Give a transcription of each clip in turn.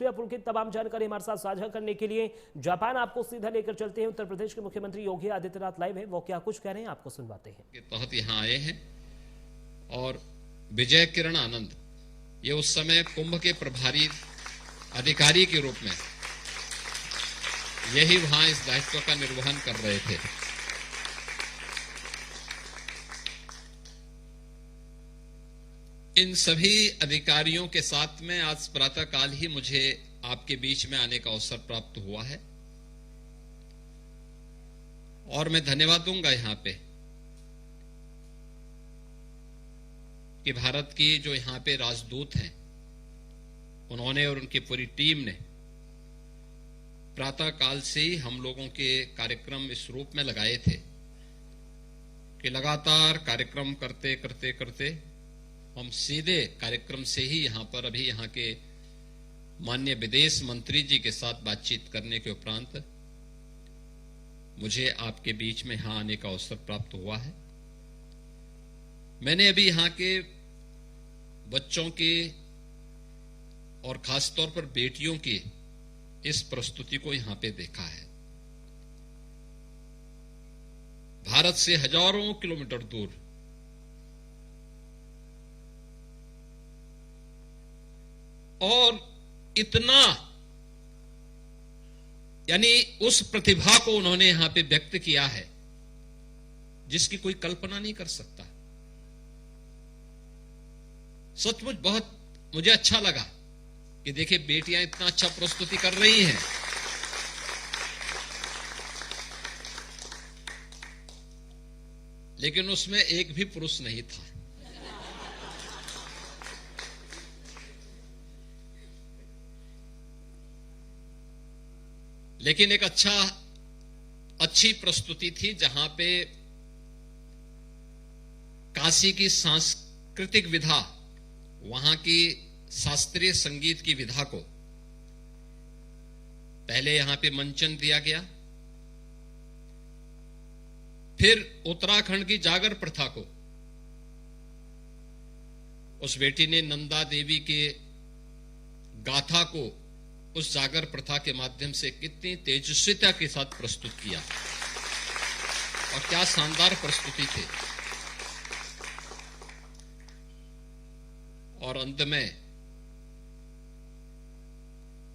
तो यह पुलकित तमाम जानकारी हमारे साथ साझा करने के लिए जापान आपको सीधा लेकर चलते हैं। उत्तर प्रदेश के मुख्यमंत्री योगी आदित्यनाथ लाइव है, वो क्या कुछ कह रहे हैं आपको सुनवाते हैं। के तहत यहाँ आए हैं और विजय किरण आनंद ये उस समय कुंभ के प्रभारी अधिकारी के रूप में यही वहां इस दायित्व का निर्वहन कर रहे थे। इन सभी अधिकारियों के साथ में आज प्रातःकाल ही मुझे आपके बीच में आने का अवसर प्राप्त हुआ है और मैं धन्यवाद दूंगा यहां पे कि भारत की जो यहां पे राजदूत हैं उन्होंने और उनकी पूरी टीम ने प्रातःकाल से ही हम लोगों के कार्यक्रम इस रूप में लगाए थे कि लगातार कार्यक्रम करते करते करते हम सीधे कार्यक्रम से ही यहां पर अभी यहां के माननीय विदेश मंत्री जी के साथ बातचीत करने के उपरांत मुझे आपके बीच में यहां आने का अवसर प्राप्त हुआ है। मैंने अभी यहां के बच्चों के और खासतौर पर बेटियों की इस प्रस्तुति को यहां पे देखा है। भारत से हजारों किलोमीटर दूर और इतना यानी उस प्रतिभा को उन्होंने यहां पे व्यक्त किया है जिसकी कोई कल्पना नहीं कर सकता। सचमुच बहुत मुझे अच्छा लगा कि देखिए बेटियां इतना अच्छा प्रस्तुति कर रही हैं। लेकिन उसमें एक भी पुरुष नहीं था। लेकिन एक अच्छी प्रस्तुति थी जहां पे काशी की सांस्कृतिक विधा, वहां की शास्त्रीय संगीत की विधा को पहले यहां पे मंचन दिया गया, फिर उत्तराखंड की जागर प्रथा को उस बेटी ने नंदा देवी के गाथा को उस जागर प्रथा के माध्यम से कितनी तेजस्विता के साथ प्रस्तुत किया और क्या शानदार प्रस्तुति थी। और अंत में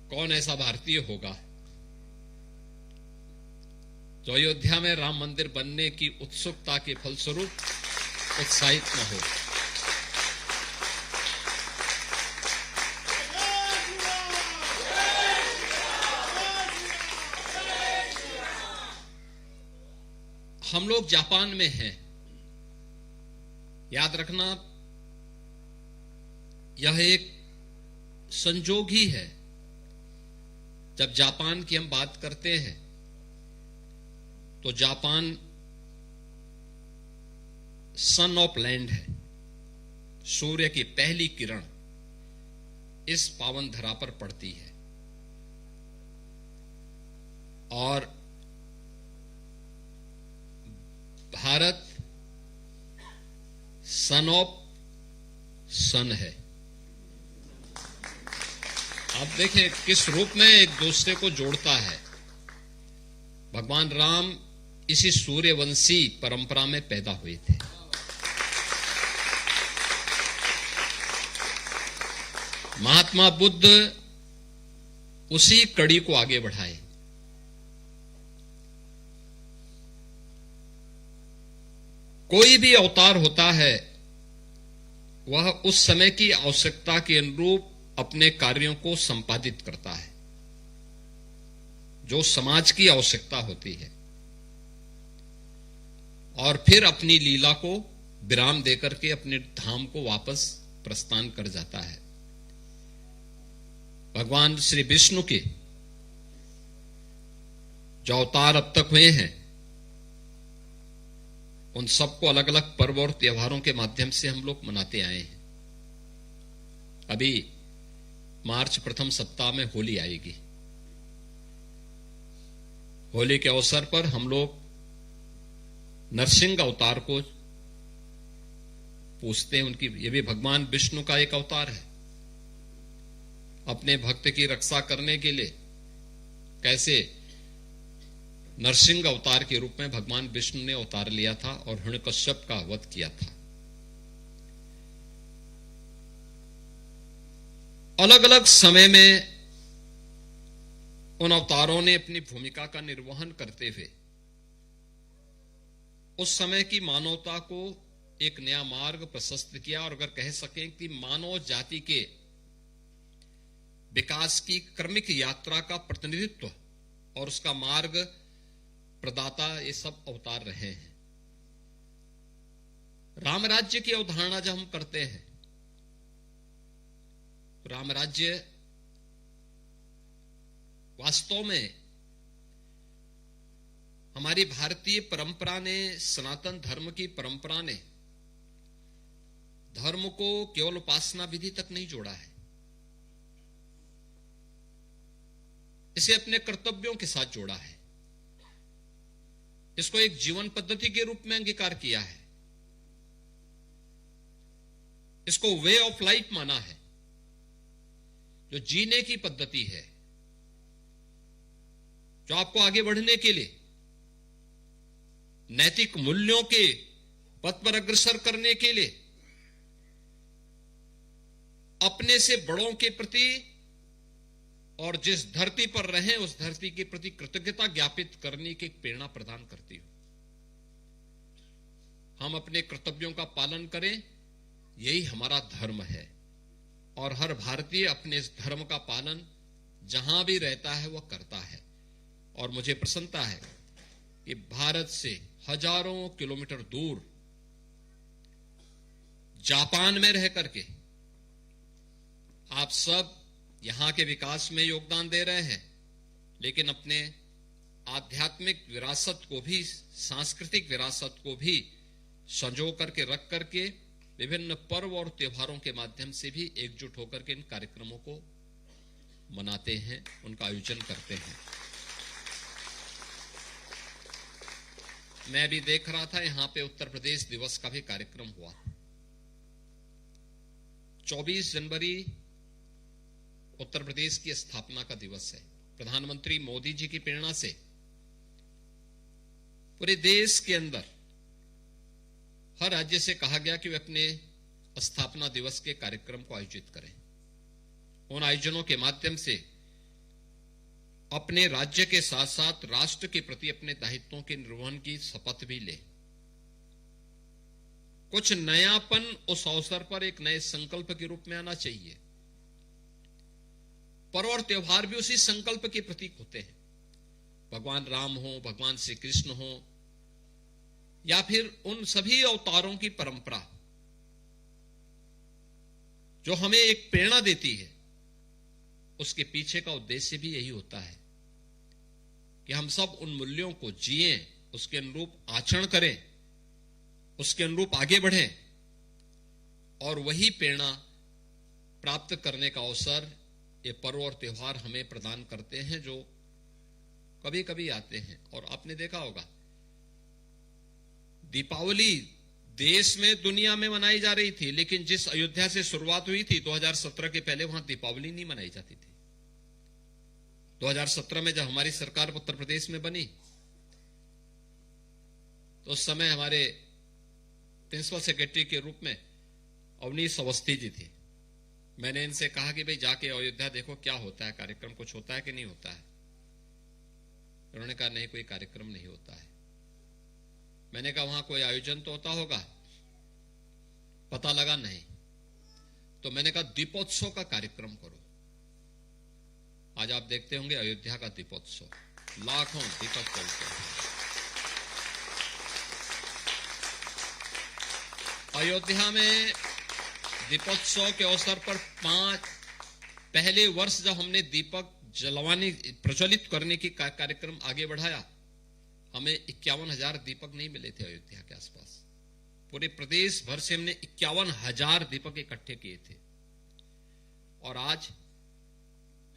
कौन ऐसा भारतीय होगा जो अयोध्या में राम मंदिर बनने की उत्सुकता के फलस्वरूप उत्साहित न हो। हम लोग जापान में हैं, याद रखना यह एक संजोग ही है। जब जापान की हम बात करते हैं तो जापान सन ऑफ लैंड है, सूर्य की पहली किरण इस पावन धरा पर पड़ती है और भारत सन ऑफ सन है। आप देखें किस रूप में एक दूसरे को जोड़ता है। भगवान राम इसी सूर्यवंशी परंपरा में पैदा हुए थे। महात्मा बुद्ध उसी कड़ी को आगे बढ़ाए। कोई भी अवतार होता है वह उस समय की आवश्यकता के अनुरूप अपने कार्यों को संपादित करता है जो समाज की आवश्यकता होती है और फिर अपनी लीला को विराम देकर के अपने धाम को वापस प्रस्थान कर जाता है। भगवान श्री विष्णु के जो अवतार अब तक हुए हैं उन सबको अलग अलग पर्व और त्योहारों के माध्यम से हम लोग मनाते आए हैं। अभी मार्च प्रथम सप्ताह में होली आएगी। होली के अवसर पर हम लोग नरसिंह अवतार को पूछते हैं। उनकी ये भी भगवान विष्णु का एक अवतार है अपने भक्त की रक्षा करने के लिए कैसे नरसिंह अवतार के रूप में भगवान विष्णु ने अवतार लिया था और हिरण्यकश्यप का वध किया था। अलग अलग समय में उन अवतारों ने अपनी भूमिका का निर्वहन करते हुए उस समय की मानवता को एक नया मार्ग प्रशस्त किया, और अगर कह सकें कि मानव जाति के विकास की क्रमिक यात्रा का प्रतिनिधित्व और उसका मार्ग प्रदाता ये सब अवतार रहे हैं। राम राज्य की अवधारणा जब हम करते हैं, राम राज्य वास्तव में हमारी भारतीय परंपरा ने, सनातन धर्म की परंपरा ने धर्म को केवल उपासना विधि तक नहीं जोड़ा है, इसे अपने कर्तव्यों के साथ जोड़ा है, इसको एक जीवन पद्धति के रूप में अंगीकार किया है, इसको वे ऑफ लाइफ माना है, जो जीने की पद्धति है, जो आपको आगे बढ़ने के लिए नैतिक मूल्यों के पथ पर अग्रसर करने के लिए अपने से बड़ों के प्रति और जिस धरती पर रहें उस धरती के प्रति कृतज्ञता ज्ञापित करने की प्रेरणा प्रदान करती हो। हम अपने कर्तव्यों का पालन करें, यही हमारा धर्म है, और हर भारतीय अपने इस धर्म का पालन जहां भी रहता है वह करता है। और मुझे प्रसन्नता है कि भारत से हजारों किलोमीटर दूर जापान में रह करके आप सब यहां के विकास में योगदान दे रहे हैं, लेकिन अपने आध्यात्मिक विरासत को भी, सांस्कृतिक विरासत को भी संजो करके रख करके विभिन्न पर्व और त्योहारों के माध्यम से भी एकजुट होकर के इन कार्यक्रमों को मनाते हैं, उनका आयोजन करते हैं। मैं अभी देख रहा था, यहां पे उत्तर प्रदेश दिवस का भी कार्यक्रम हुआ। 24 जनवरी उत्तर प्रदेश की स्थापना का दिवस है। प्रधानमंत्री मोदी जी की प्रेरणा से पूरे देश के अंदर हर राज्य से कहा गया कि वे अपने स्थापना दिवस के कार्यक्रम को आयोजित करें। उन आयोजनों के माध्यम से अपने राज्य के साथ साथ राष्ट्र के प्रति अपने दायित्वों के निर्वहन की शपथ भी ले। कुछ नयापन उस अवसर पर एक नए संकल्प के रूप में आना चाहिए। पर्व और त्योहार भी उसी संकल्प के प्रतीक होते हैं। भगवान राम हो, भगवान श्री कृष्ण हो, या फिर उन सभी अवतारों की परंपरा जो हमें एक प्रेरणा देती है, उसके पीछे का उद्देश्य भी यही होता है कि हम सब उन मूल्यों को जिएं, उसके अनुरूप आचरण करें, उसके अनुरूप आगे बढ़ें, और वही प्रेरणा प्राप्त करने का अवसर ये पर्व और त्योहार हमें प्रदान करते हैं, जो कभी कभी आते हैं। और आपने देखा होगा, दीपावली देश में, दुनिया में मनाई जा रही थी, लेकिन जिस अयोध्या से शुरुआत हुई थी 2017 के पहले वहां दीपावली नहीं मनाई जाती थी। 2017 में जब हमारी सरकार उत्तर प्रदेश में बनी तो उस समय हमारे प्रिंसिपल सेक्रेटरी के रूप में अवनीश अवस्थी जी थे। मैंने इनसे कहा कि भाई जाके अयोध्या देखो क्या होता है, कार्यक्रम कुछ होता है कि नहीं होता है। उन्होंने कहा नहीं, कोई कार्यक्रम नहीं होता है। मैंने कहा वहां कोई आयोजन तो होता होगा, पता लगा नहीं। तो मैंने कहा दीपोत्सव का कार्यक्रम करो। आज आप देखते होंगे अयोध्या का दीपोत्सव, लाखों दीपक जलते हैं। अयोध्या में दीपोत्सव के अवसर पर पहले वर्ष जब हमने दीपक जलवाने, प्रज्वलित करने की कार्यक्रम आगे बढ़ाया, हमें 51,000 दीपक नहीं मिले थे अयोध्या के आसपास। पूरे प्रदेश भर से हमने 51,000 दीपक इकट्ठे किए थे, और आज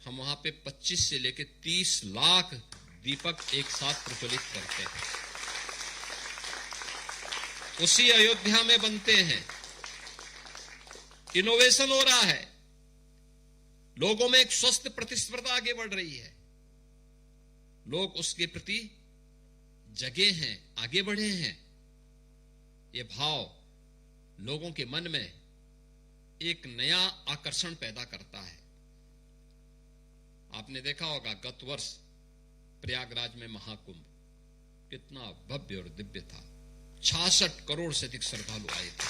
हम वहां पे 25 से लेकर 30 लाख दीपक एक साथ प्रज्वलित करते हैं। उसी अयोध्या में बनते हैं। इनोवेशन हो रहा है, लोगों में एक स्वस्थ प्रतिस्पर्धा आगे बढ़ रही है, लोग उसके प्रति जगे हैं, आगे बढ़े हैं। ये भाव लोगों के मन में एक नया आकर्षण पैदा करता है। आपने देखा होगा गत वर्ष प्रयागराज में महाकुंभ कितना भव्य और दिव्य था। 66 करोड़ से अधिक श्रद्धालु आए थे।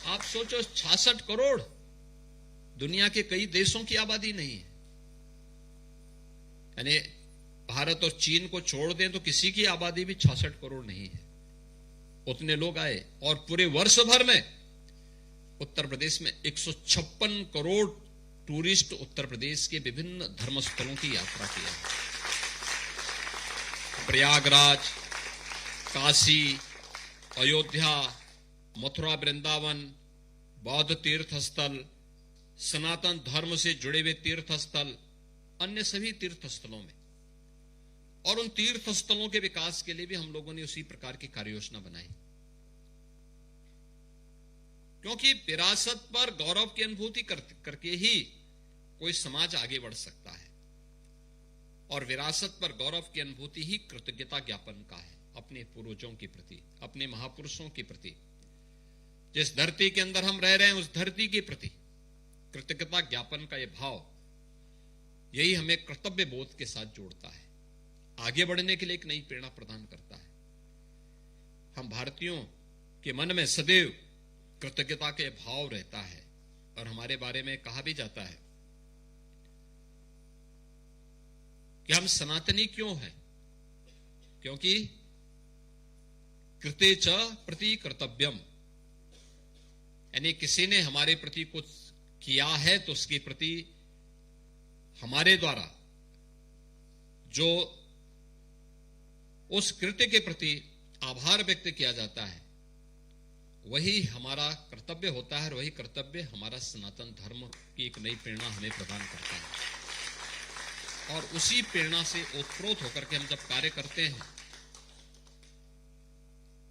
आप सोचो 66 करोड़, दुनिया के कई देशों की आबादी नहीं है। यानी भारत और चीन को छोड़ दें तो किसी की आबादी भी 66 करोड़ नहीं है। उतने लोग आए और पूरे वर्ष भर में उत्तर प्रदेश में 156 करोड़ टूरिस्ट उत्तर प्रदेश के विभिन्न धर्मस्थलों की यात्रा किया। प्रयागराज, काशी, अयोध्या, मथुरा, वृंदावन, बौद्ध तीर्थ स्थल, सनातन धर्म से जुड़े हुए तीर्थ स्थल, अन्य सभी तीर्थ स्थलों में, और उन तीर्थ स्थलों के विकास के लिए भी हम लोगों ने उसी प्रकार की कार्य योजना बनाई। क्योंकि विरासत पर गौरव की अनुभूति करके ही कोई समाज आगे बढ़ सकता है, और विरासत पर गौरव की अनुभूति ही कृतज्ञता ज्ञापन का है अपने पूर्वजों के प्रति, अपने महापुरुषों के प्रति। जिस धरती के अंदर हम रह रहे हैं उस धरती के प्रति कृतज्ञता ज्ञापन का यह भाव, यही हमें कर्तव्य बोध के साथ जोड़ता है, आगे बढ़ने के लिए एक नई प्रेरणा प्रदान करता है। हम भारतीयों के मन में सदैव कृतज्ञता के भाव रहता है, और हमारे बारे में कहा भी जाता है कि हम सनातनी क्यों हैं? क्योंकि कृते च प्रति कर्तव्यम, यानी किसी ने हमारे प्रति कुछ किया है तो उसके प्रति हमारे द्वारा जो उस कृत्य के प्रति आभार व्यक्त किया जाता है वही हमारा कर्तव्य होता है, और वही कर्तव्य हमारा सनातन धर्म की एक नई प्रेरणा हमें प्रदान करता है। और उसी प्रेरणा से ओतप्रोत होकर के हम जब कार्य करते हैं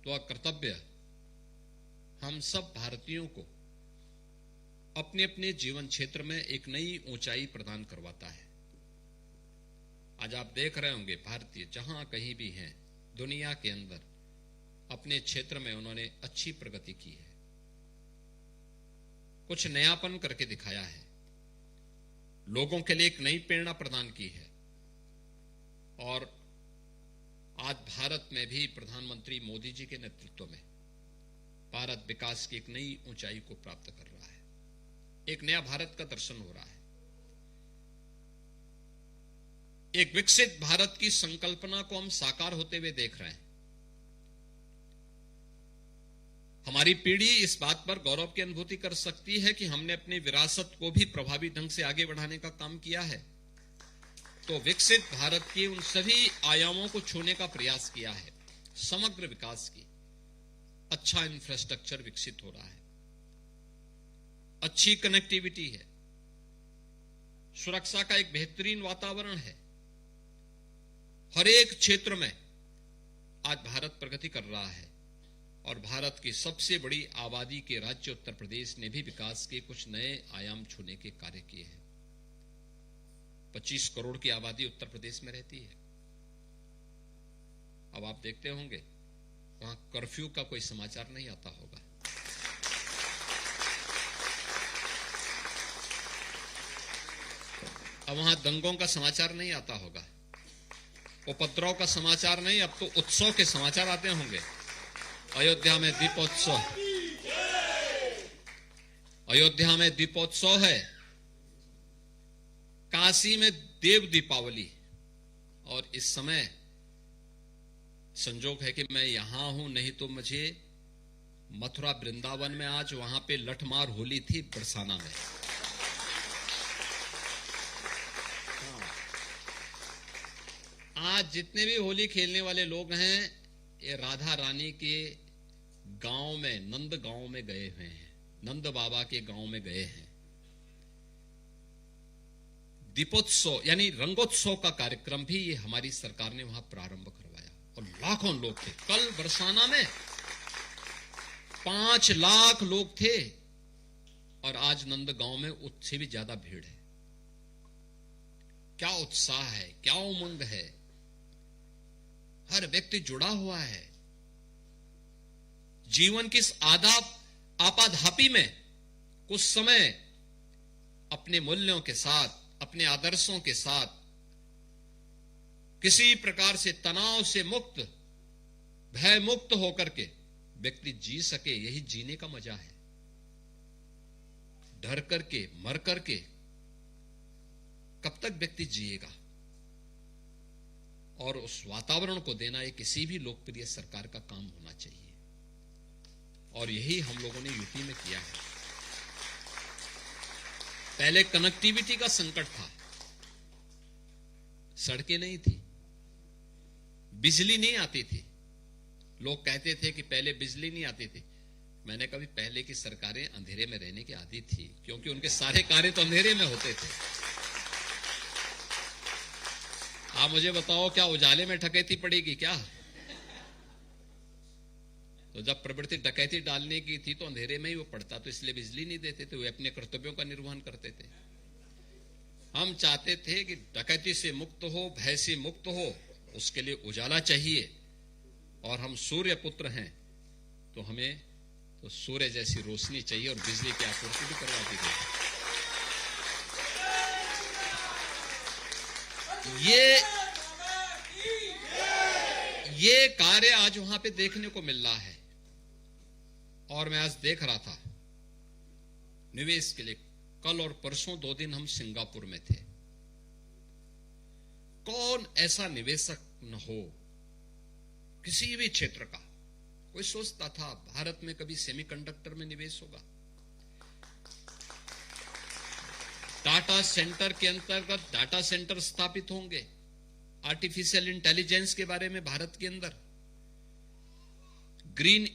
तो कर्तव्य हम सब भारतीयों को अपने अपने जीवन क्षेत्र में एक नई ऊंचाई प्रदान करवाता है। आज आप देख रहे होंगे भारतीय जहां कहीं भी हैं दुनिया के अंदर, अपने क्षेत्र में उन्होंने अच्छी प्रगति की है, कुछ नयापन करके दिखाया है, लोगों के लिए एक नई प्रेरणा प्रदान की है। और आज भारत में भी प्रधानमंत्री मोदी जी के नेतृत्व में भारत विकास की एक नई ऊंचाई को प्राप्त कर रहा है, एक नया भारत का दर्शन हो रहा है। एक विकसित भारत की संकल्पना को हम साकार होते हुए देख रहे हैं। हमारी पीढ़ी इस बात पर गौरव की अनुभूति कर सकती है कि हमने अपनी विरासत को भी प्रभावी ढंग से आगे बढ़ाने का काम किया है। तो विकसित भारत के उन सभी आयामों को छूने का प्रयास किया है। समग्र विकास की अच्छा इंफ्रास्ट्रक्चर विकसित हो रहा है, अच्छी कनेक्टिविटी है, सुरक्षा का एक बेहतरीन वातावरण है। हर एक क्षेत्र में आज भारत प्रगति कर रहा है, और भारत की सबसे बड़ी आबादी के राज्य उत्तर प्रदेश ने भी विकास के कुछ नए आयाम छूने के कार्य किए हैं। 25 करोड़ की आबादी उत्तर प्रदेश में रहती है। अब आप देखते होंगे वहां कर्फ्यू का कोई समाचार नहीं आता होगा। अब वहां दंगों का समाचार नहीं आता होगा, उपद्रव का समाचार नहीं, अब तो उत्सव के समाचार आते होंगे। अयोध्या में दीपोत्सव, अयोध्या में दीपोत्सव है, काशी में देव दीपावली। और इस समय संजोग है कि मैं यहां हूं, नहीं तो मुझे मथुरा वृंदावन में आज वहां पे लठमार होली थी बरसाना में। आज जितने भी होली खेलने वाले लोग हैं ये राधा रानी के गांव में, नंद गांव में गए हुए हैं, नंद बाबा के गांव में गए हैं। दीपोत्सव यानी रंगोत्सव का कार्यक्रम भी ये हमारी सरकार ने वहां प्रारंभ करवाया, और लाखों लोग थे। कल बरसाना में 5 लाख लोग थे और आज नंदगांव में उससे भी ज्यादा भीड़ है। क्या उत्साह है, क्या उमंग है, हर व्यक्ति जुड़ा हुआ है। जीवन की इस आपाधापी में कुछ समय अपने मूल्यों के साथ, अपने आदर्शों के साथ, किसी प्रकार से तनाव से मुक्त, भय मुक्त होकर के व्यक्ति जी सके, यही जीने का मजा है। डर करके, मर करके कब तक व्यक्ति जिएगा? और उस वातावरण को देना ये किसी भी लोकप्रिय सरकार का काम होना चाहिए, और यही हम लोगों ने यूपी में किया है। पहले कनेक्टिविटी का संकट था, सड़कें नहीं थी, बिजली नहीं आती थी। लोग कहते थे कि पहले बिजली नहीं आती थी। मैंने कभी पहले की सरकारें अंधेरे में रहने की आदी थी, क्योंकि उनके सारे कार्य तो अंधेरे में होते थे। आप मुझे बताओ, क्या उजाले में डकैती पड़ेगी क्या? तो जब प्रवृत्ति डकैती डालने की थी तो अंधेरे में ही वो पड़ता, तो इसलिए बिजली नहीं देते थे, वे अपने कर्तव्यों का निर्वहन करते थे। हम चाहते थे कि डकैती से मुक्त हो, भय से मुक्त हो, उसके लिए उजाला चाहिए, और हम सूर्य पुत्र हैं तो हमें तो सूर्य जैसी रोशनी चाहिए, और बिजली की आपूर्ति भी करवा दी गई। ये कार्य आज वहां पे देखने को मिल रहा है। और मैं आज देख रहा था निवेश के लिए, कल और परसों 2 दिन हम सिंगापुर में थे। कौन ऐसा निवेशक न हो किसी भी क्षेत्र का? कोई सोचता था भारत में कभी सेमीकंडक्टर में निवेश होगा? डाटा सेंटर के अंतर्गत डाटा सेंटर स्थापित होंगे, आर्टिफिशियल इंटेलिजेंस के बारे में भारत के अंदर, ग्रीन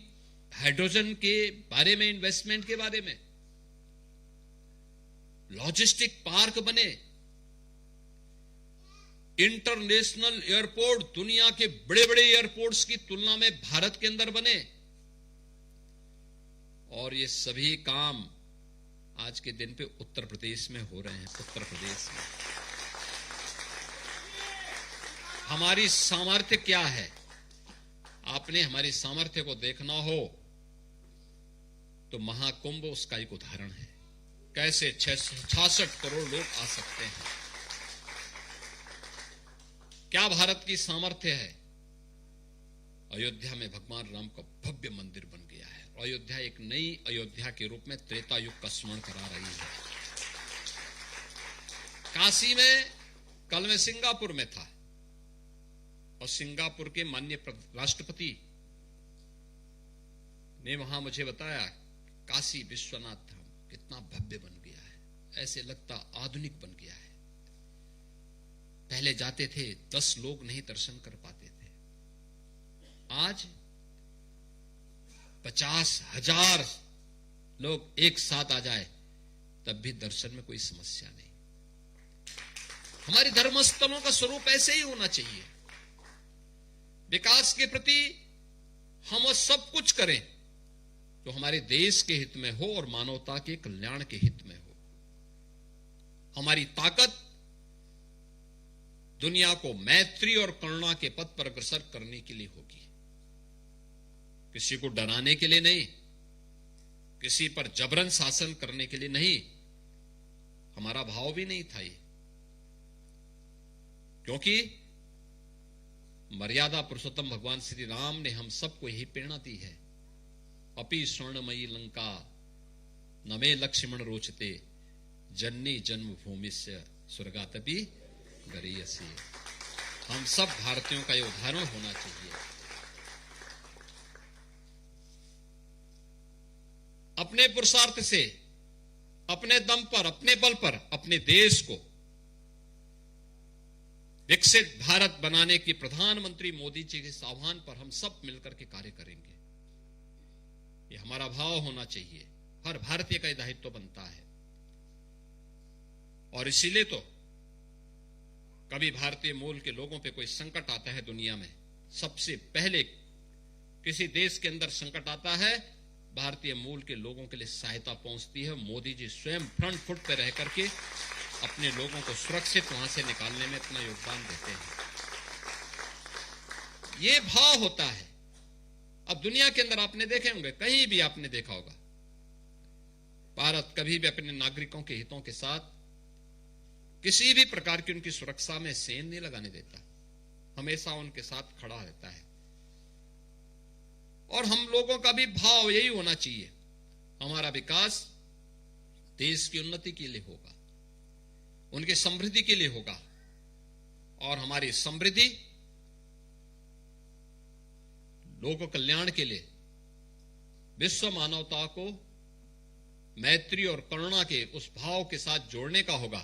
हाइड्रोजन के बारे में, इन्वेस्टमेंट के बारे में, लॉजिस्टिक पार्क बने, इंटरनेशनल एयरपोर्ट दुनिया के बड़े बड़े एयरपोर्ट्स की तुलना में भारत के अंदर बने। और ये सभी काम आज के दिन पे उत्तर प्रदेश में हो रहे हैं। उत्तर प्रदेश में हमारी सामर्थ्य क्या है? आपने हमारी सामर्थ्य को देखना हो तो महाकुंभ उसका एक उदाहरण है। कैसे 66 करोड़ लोग आ सकते हैं। क्या भारत की सामर्थ्य है? अयोध्या में भगवान राम का भव्य मंदिर बन गया है। अयोध्या एक नई अयोध्या के रूप में त्रेता युग का स्मरण करा रही है। काशी में, कल मैं सिंगापुर में था, और सिंगापुर के माननीय राष्ट्रपति ने वहां मुझे बताया काशी विश्वनाथ धाम कितना भव्य बन गया है, ऐसे लगता आधुनिक बन गया है। पहले जाते थे 10 लोग नहीं दर्शन कर पाते थे, आज 50,000 लोग एक साथ आ जाए तब भी दर्शन में कोई समस्या नहीं। हमारे धर्मस्थलों का स्वरूप ऐसे ही होना चाहिए। विकास के प्रति हम सब कुछ करें तो हमारे देश के हित में हो और मानवता के कल्याण के हित में हो। हमारी ताकत दुनिया को मैत्री और करुणा के पथ पर अग्रसर करने के लिए होगी, किसी को डराने के लिए नहीं, किसी पर जबरन शासन करने के लिए नहीं। हमारा भाव भी नहीं था ये, क्योंकि मर्यादा पुरुषोत्तम भगवान श्री राम ने हम सबको यही प्रेरणा दी है। अपि स्वर्णमयी लंका नमे लक्ष्मण रोचते, जन्नी जन्मभूमि से स्वर्गातपि गरीयसी। हम सब भारतीयों का ये उदाहरण होना चाहिए। अपने पुरुषार्थ से, अपने दम पर, अपने बल पर अपने देश को विकसित भारत बनाने की प्रधानमंत्री मोदी जी के आह्वान पर हम सब मिलकर के कार्य करेंगे। ये हमारा भाव होना चाहिए। हर भारतीय का दायित्व बनता है। और इसीलिए तो कभी भारतीय मूल के लोगों पे कोई संकट आता है दुनिया में, सबसे पहले किसी देश के अंदर संकट आता है, भारतीय मूल के लोगों के लिए सहायता पहुंचती है। मोदी जी स्वयं फ्रंट फुट पर रह करके अपने लोगों को सुरक्षित वहां से निकालने में अपना योगदान देते हैं। ये भाव होता है। अब दुनिया के अंदर आपने देखे होंगे, कहीं भी आपने देखा होगा, भारत कभी भी अपने नागरिकों के हितों के साथ किसी भी प्रकार की उनकी सुरक्षा में सेंध नहीं लगाने देता, हमेशा उनके साथ खड़ा रहता है। और हम लोगों का भी भाव यही होना चाहिए, हमारा विकास देश की उन्नति के लिए होगा, उनकी समृद्धि के लिए होगा, और हमारी समृद्धि लोक कल्याण के लिए विश्व मानवता को मैत्री और करुणा के उस भाव के साथ जोड़ने का होगा,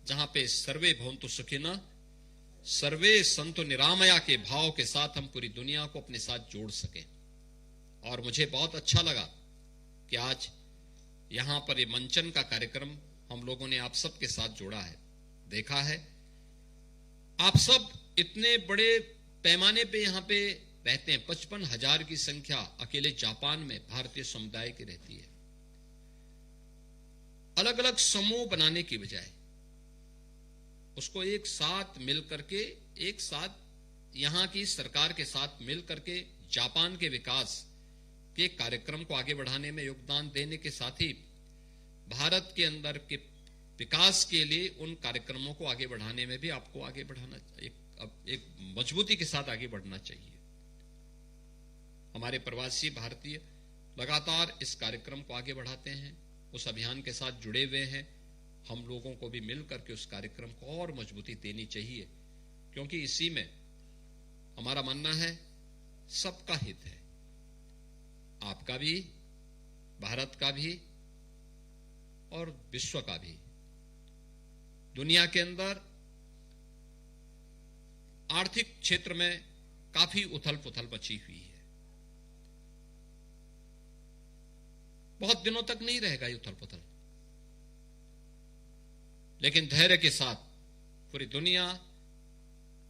जहां पे सर्वे भवन्तु सुखिनः सर्वे सन्तु निरामया के भाव के साथ हम पूरी दुनिया को अपने साथ जोड़ सकें। और मुझे बहुत अच्छा लगा कि आज यहां पर ये मंचन का कार्यक्रम हम लोगों ने आप सब के साथ जोड़ा है, देखा है। आप सब इतने बड़े पैमाने पे यहां पे रहते हैं, 55,000 की संख्या अकेले जापान में भारतीय समुदाय की रहती है। अलग अलग समूह बनाने की बजाय उसको एक साथ मिल करके, एक साथ यहां की सरकार के साथ मिल करके जापान के विकास के कार्यक्रम को आगे बढ़ाने में योगदान देने के साथ ही भारत के अंदर के विकास के लिए उन कार्यक्रमों को आगे बढ़ाने में भी आपको आगे बढ़ाना, एक मजबूती के साथ आगे बढ़ना चाहिए। हमारे प्रवासी भारतीय लगातार इस कार्यक्रम को आगे बढ़ाते हैं, उस अभियान के साथ जुड़े हुए हैं। हम लोगों को भी मिल करके उस कार्यक्रम को और मजबूती देनी चाहिए, क्योंकि इसी में हमारा मानना है सबका हित है, आपका भी, भारत का भी और विश्व का भी। दुनिया के अंदर आर्थिक क्षेत्र में काफी उथल पुथल मची हुई है, बहुत दिनों तक नहीं रहेगा ये उथल पुथल, लेकिन धैर्य के साथ पूरी दुनिया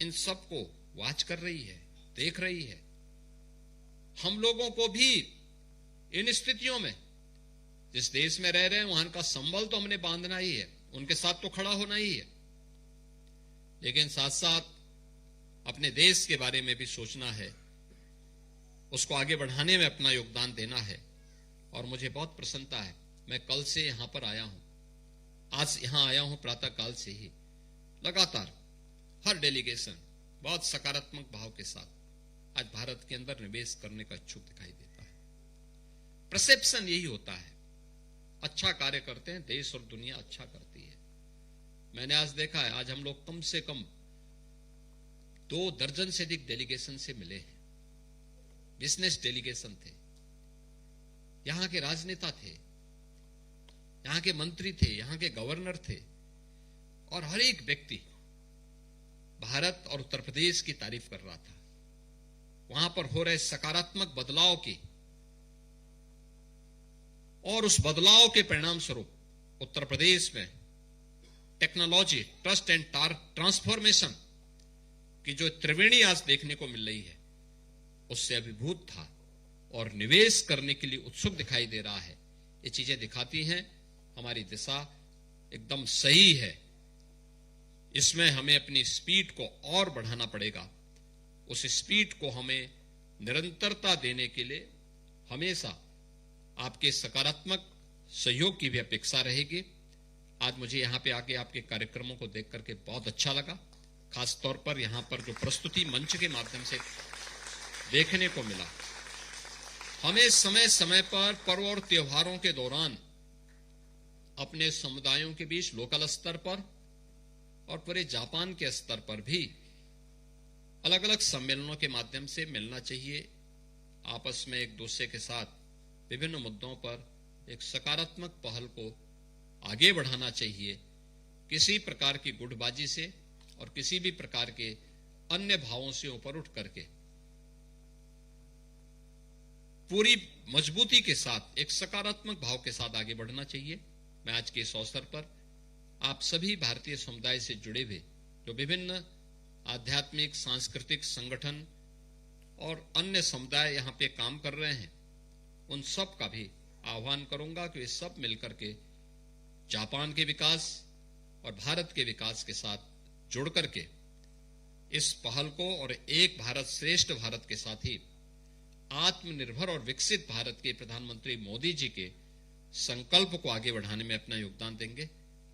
इन सब को वॉच कर रही है, देख रही है। हम लोगों को भी इन स्थितियों में, जिस देश में रह रहे हैं वहां का संबल तो हमने बांधना ही है, उनके साथ तो खड़ा होना ही है, लेकिन साथ साथ अपने देश के बारे में भी सोचना है, उसको आगे बढ़ाने में अपना योगदान देना है। और मुझे बहुत प्रसन्नता है, मैं कल से यहां पर आया हूं, आज यहां आया हूं प्रातः काल से ही, लगातार हर डेलीगेशन बहुत सकारात्मक भाव के साथ आज भारत के अंदर निवेश करने का इच्छुक दिखाई देता है। परसेप्शन यही होता है, अच्छा कार्य करते हैं, देश और दुनिया अच्छा करती है। मैंने आज देखा है, आज हम लोग कम से कम 2 दर्जन से अधिक डेलीगेशन से मिले हैं, बिजनेस डेलीगेशन थे, यहां के राजनेता थे, यहां के मंत्री थे, यहां के गवर्नर थे, और हर एक व्यक्ति भारत और उत्तर प्रदेश की तारीफ कर रहा था। वहां पर हो रहे सकारात्मक बदलाव की और उस बदलाव के परिणाम स्वरूप उत्तर प्रदेश में टेक्नोलॉजी, ट्रस्ट एंड ट्रांसफॉर्मेशन की जो त्रिवेणी आज देखने को मिल रही है, उससे अभिभूत था और निवेश करने के लिए उत्सुक दिखाई दे रहा है। ये चीजें दिखाती हैं हमारी दिशा एकदम सही है। इसमें हमें अपनी स्पीड को और बढ़ाना पड़ेगा। उस स्पीड को हमें निरंतरता देने के लिए हमेशा आपके सकारात्मक सहयोग की भी अपेक्षा रहेगी। आज मुझे यहां पे आके आपके कार्यक्रमों को देख करके बहुत अच्छा लगा, खास तौर पर यहां पर जो प्रस्तुति मंच के माध्यम से देखने को मिला। हमें समय समय पर पर्व और त्योहारों के दौरान अपने समुदायों के बीच लोकल स्तर पर और पूरे जापान के स्तर पर भी अलग अलग सम्मेलनों के माध्यम से मिलना चाहिए। आपस में एक दूसरे के साथ विभिन्न मुद्दों पर एक सकारात्मक पहल को आगे बढ़ाना चाहिए। किसी प्रकार की गुटबाजी से और किसी भी प्रकार के अन्य भावों से ऊपर उठ करके पूरी मजबूती के साथ एक सकारात्मक भाव के साथ आगे बढ़ना चाहिए। मैं आज के इस अवसर पर आप सभी भारतीय समुदाय से जुड़े हुए जो विभिन्न आध्यात्मिक, सांस्कृतिक संगठन और अन्य समुदाय यहां पे काम कर रहे हैं, उन सब का भी आह्वान करूंगा कि वे सब मिलकर के जापान के विकास और भारत के विकास के साथ जुड़ करके इस पहल को और एक भारत श्रेष्ठ भारत के साथ ही आत्मनिर्भर और विकसित भारत के प्रधानमंत्री मोदी जी के संकल्प को आगे बढ़ाने में अपना योगदान देंगे।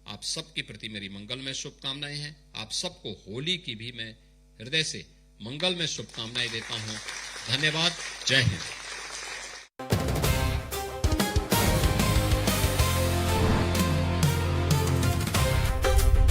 आप सबके प्रति मेरी मंगलमय शुभकामनाएं हैं। आप सबको होली की भी मैं हृदय से मंगलमय शुभकामनाएं देता हूं। धन्यवाद। जय हिंद।